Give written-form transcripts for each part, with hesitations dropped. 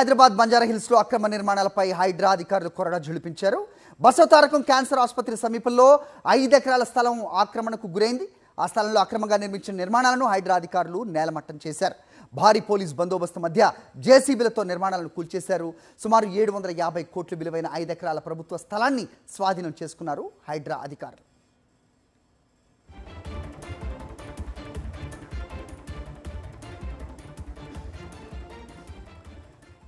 హైదరాబాద్ బంజారాహిల్స్లో అక్రమ నిర్మాణాలపై హైడ్రా అధికారులు కొరడా ఝుళిపించారు. బసవతారకం క్యాన్సర్ ఆసుపత్రి సమీపంలో 5 ఎకరాల స్థలం ఆక్రమణకు గురైంది. ఆ స్థలంలో అక్రమంగా నిర్మించిన నిర్మాణాలను హైడ్రా అధికారులు నేలమట్టం చేశారు. భారీ పోలీస్ బందోబస్తు మధ్య జేసీబీలతో నిర్మాణాలను కూల్చేశారు. సుమారు 750 కోట్ల విలువైన 5 ఎకరాల ప్రభుత్వ స్థలాన్ని స్వాధీనం చేసుకున్నారు హైడ్రా అధికారులు.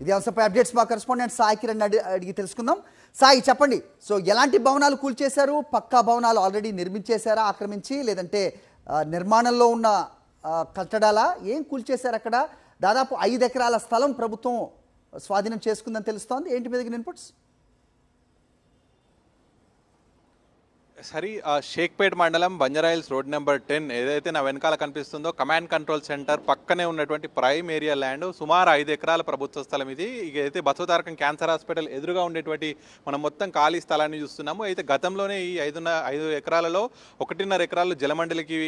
ఇదే అంశంపై అప్డేట్స్ మా కరెస్పాండెంట్ సాయి కిరణ్ అడిగి తెలుసుకుందాం. సాయి, చెప్పండి. సో ఎలాంటి భవనాలు కూల్చేశారు? పక్కా భవనాలు ఆల్రెడీ నిర్మించేశారా ఆక్రమించి, లేదంటే నిర్మాణంలో ఉన్న కట్టడాలా? ఏం కూల్చేశారు అక్కడ? దాదాపు 5 ఎకరాల స్థలం ప్రభుత్వం స్వాధీనం చేసుకుందని తెలుస్తోంది. ఏంటి మీద ఇన్పుట్స్? సరి షేక్పేట్ మండలం బంజారాహిల్స్ రోడ్ నెంబర్ 10 ఏదైతే నా వెనకాల కనిపిస్తుందో కమాండ్ కంట్రోల్ సెంటర్ పక్కనే ఉన్నటువంటి ప్రైమ్ ఏరియా ల్యాండ్ సుమారు 5 ఎకరాల ప్రభుత్వ స్థలం. ఇది అయితే బసవతారకం క్యాన్సర్ హాస్పిటల్ ఎదురుగా ఉండేటువంటి మనం మొత్తం ఖాళీ స్థలాన్ని చూస్తున్నాము. అయితే గతంలోనే ఈ 5 ఎకరాలలో 1.5 ఎకరాలు జలమండలికి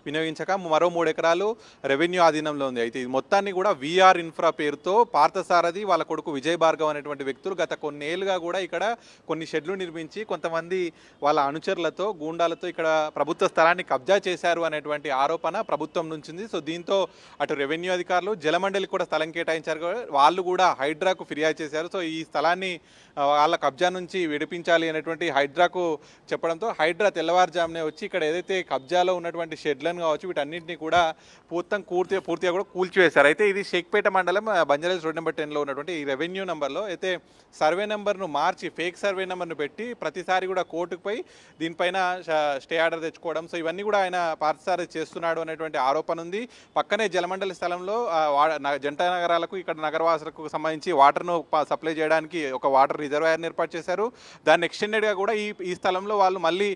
వినియోగించక మరో 3 ఎకరాలు రెవెన్యూ ఆధీనంలో ఉంది. అయితే ఈ మొత్తాన్ని కూడా వీఆర్ ఇన్ఫ్రా పేరుతో పార్థసారథి వాళ్ళ కొడుకు విజయ్ భార్గవ్ అనేటువంటి వ్యక్తులు గత కొన్నేళ్లుగా కూడా ఇక్కడ కొన్ని షెడ్లు నిర్మించి కొంతమంది వాళ్ళ అనుచరుల గూండాలతో ఇక్కడ ప్రభుత్వ స్థలాన్ని కబ్జా చేశారు అనేటువంటి ఆరోపణ ప్రభుత్వం నుంచి. సో దీంతో అటు రెవెన్యూ అధికారులు జలమండలికి కూడా స్థలం కేటాయించారు. వాళ్ళు కూడా హైడ్రాకు ఫిర్యాదు చేశారు. సో ఈ స్థలాన్ని వాళ్ళ కబ్జా నుంచి విడిపించాలి అనేటువంటి హైడ్రాకు చెప్పడంతో హైడ్రా తెల్లవారుజామునే వచ్చి ఇక్కడ ఏదైతే కబ్జాలో ఉన్నటువంటి షెడ్లను కావచ్చు వీటన్నింటినీ కూడా పూర్తిగా కూడా కూల్చివేశారు. అయితే ఇది షేక్పేట మండలం బంజారాహిల్స్ రోడ్ నెంబర్ 10లో ఉన్నటువంటి ఈ రెవెన్యూ నెంబర్లో అయితే సర్వే నెంబర్ను మార్చి ఫేక్ సర్వే నెంబర్ను పెట్టి ప్రతిసారి కూడా కోర్టుకు పోయి దీనిపైన స్టే ఆర్డర్ తెచ్చుకోవడం, సో ఇవన్నీ కూడా ఆయన పార్థసారథి చేస్తున్నాడు అనేటువంటి ఆరోపణ ఉంది. పక్కనే జలమండలి స్థలంలో జంట నగరాలకు ఇక్కడ నగరవాసులకు సంబంధించి వాటర్ను సప్లై చేయడానికి ఒక వాటర్ రిజర్వాయర్ని ఏర్పాటు చేశారు. దాన్ని ఎక్స్టెండెడ్గా కూడా ఈ స్థలంలో వాళ్ళు మళ్ళీ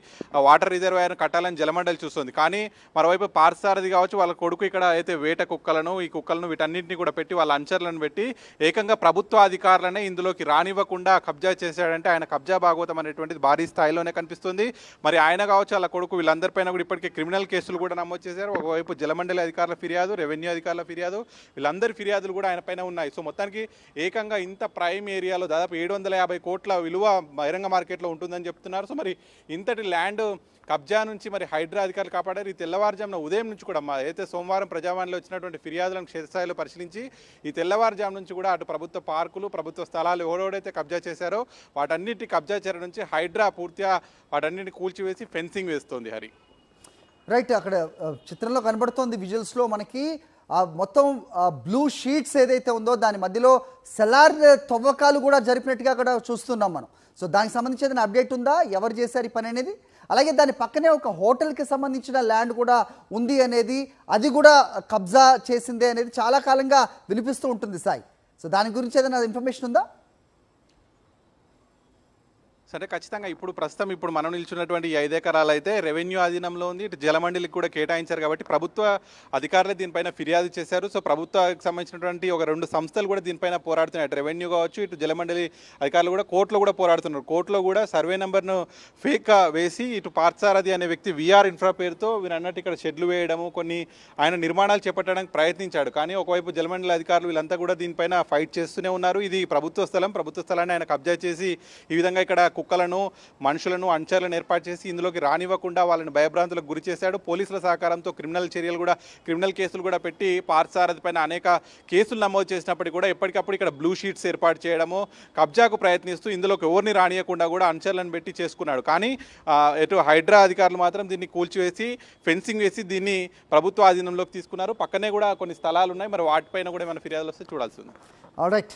వాటర్ రిజర్వాయర్ను కట్టాలని జలమండలి చూస్తుంది. కానీ మరోవైపు పార్థసారథి కావచ్చు వాళ్ళ కొడుకు ఇక్కడ అయితే వేట కుక్కలను ఈ కుక్కలను వీటన్నింటినీ కూడా పెట్టి వాళ్ళ అంచర్లను పెట్టి ఏకంగా ప్రభుత్వ అధికారులనే ఇందులోకి రానివ్వకుండా కబ్జా చేశాడంటే ఆయన కబ్జా భాగవతం అనేటువంటిది భారీ స్థాయిలోనే కనిపిస్తుంది. మరి ఆయన కావచ్చు వాళ్ళ కొడుకు వీళ్ళందరిపైన కూడా ఇప్పటికే క్రిమినల్ కేసులు కూడా నమోదు చేశారు. ఒకవైపు జలమండలి అధికారుల ఫిర్యాదు, రెవెన్యూ అధికారుల ఫిర్యాదు, వీళ్ళందరి ఫిర్యాదులు కూడా ఆయన పైన ఉన్నాయి. సో మొత్తానికి ఏకంగా ఇంత ప్రైమ్ ఏరియాలో దాదాపు 750 కోట్ల విలువ బహిరంగ మార్కెట్లో ఉంటుందని చెప్తున్నారు. సో మరి ఇంతటి ల్యాండ్ కబ్జా నుంచి మరి హైడ్రా అధికారులు కాపాడారు. ఈ తెల్లవారుజామున ఉదయం నుంచి కూడా అయితే సోమవారం ప్రజావాణిలో వచ్చినటువంటి ఫిర్యాదులను క్షేత్రస్థాయిలో పరిశీలించి ఈ తెల్లవారుజాము నుంచి కూడా అటు ప్రభుత్వ పార్కులు, ప్రభుత్వ స్థలాలు ఎవడైతే కబ్జా చేశారో వాటన్నిటి కబ్జా చేయడం నుంచి హైడ్రా పూర్తిగా వాటన్నిటిని కూల్చివేసి ఫెన్సింగ్ వేస్తుంది. హరి రైట్, అక్కడ చిత్రంలో కనబడుతోంది విజువల్స్లో మనకి మొత్తం బ్లూ షీట్స్ ఏదైతే ఉందో దాని మధ్యలో సెలార్ తవ్వకాలు కూడా జరిపినట్టుగా అక్కడ చూస్తున్నాం మనం. సో దానికి సంబంధించి ఏదైనా అప్డేట్ ఉందా? ఎవరు చేశారు ఈ పని అనేది? అలాగే దాని పక్కనే ఒక హోటల్కి సంబంధించిన ల్యాండ్ కూడా ఉంది అనేది, అది కూడా కబ్జా చేసిందే అనేది చాలా కాలంగా వినిపిస్తూ ఉంటుంది సాయి. సో దాని గురించి ఏదైనా ఇన్ఫర్మేషన్ ఉందా? సరే, ఖచ్చితంగా ప్రస్తుతం మనం నిల్చున్నటువంటి 5 ఎకరాలు అయితే రెవెన్యూ ఆధీనంలో ఉంది. ఇటు జలమండలికి కూడా కేటాయించారు కాబట్టి ప్రభుత్వ అధికారులే దీనిపైన ఫిర్యాదు చేశారు. సో ప్రభుత్వానికి సంబంధించినటువంటి ఒక 2 సంస్థలు కూడా దీనిపైన పోరాడుతున్నాయి. ఇటు రెవెన్యూ కావచ్చు, ఇటు జలమండలి అధికారులు కూడా కోర్టులో కూడా పోరాడుతున్నారు. కోర్టులో కూడా సర్వే నెంబర్ను ఫేక్గా వేసి ఇటు పార్థసారథి అనే వ్యక్తి వీఆర్ ఇన్ఫ్రా పేరుతో వీరన్నట్టు ఇక్కడ షెడ్లు వేయడము, కొన్ని ఆయన నిర్మాణాలు చేపట్టడానికి ప్రయత్నించాడు. కానీ ఒకవైపు జలమండలి అధికారులు వీళ్ళంతా కూడా దీనిపైన ఫైట్ చేస్తూనే ఉన్నారు. ఇది ప్రభుత్వ స్థలాన్ని ఆయన కబ్జా చేసి ఈ విధంగా ఇక్కడ కుక్కలను, మనుషులను, అంచర్లను ఏర్పాటు చేసి ఇందులోకి రానివ్వకుండా వాళ్ళని భయభ్రాంతులకు గురి చేశాడు. పోలీసుల సహకారంతో క్రిమినల్ కేసులు కూడా పెట్టి పార్థసారథి పైన అనేక కేసులు నమోదు చేసినప్పటికీ కూడా ఎప్పటికప్పుడు ఇక్కడ బ్లూ షీట్స్ ఏర్పాటు చేయడము, కబ్జాకు ప్రయత్నిస్తూ ఇందులోకి ఎవరిని రానియకుండా కూడా అంచర్లను పెట్టి చేసుకున్నాడు. కానీ ఎటు హైడ్రా అధికారులు మాత్రం దీన్ని కూల్చివేసి ఫెన్సింగ్ వేసి దీన్ని ప్రభుత్వ ఆధీనంలోకి తీసుకున్నారు. పక్కనే కూడా కొన్ని స్థలాలు ఉన్నాయి. మరి వాటిపైన కూడా ఏమైనా ఫిర్యాదులు వస్తే చూడాల్సి ఉంది. ఆల్రైట్.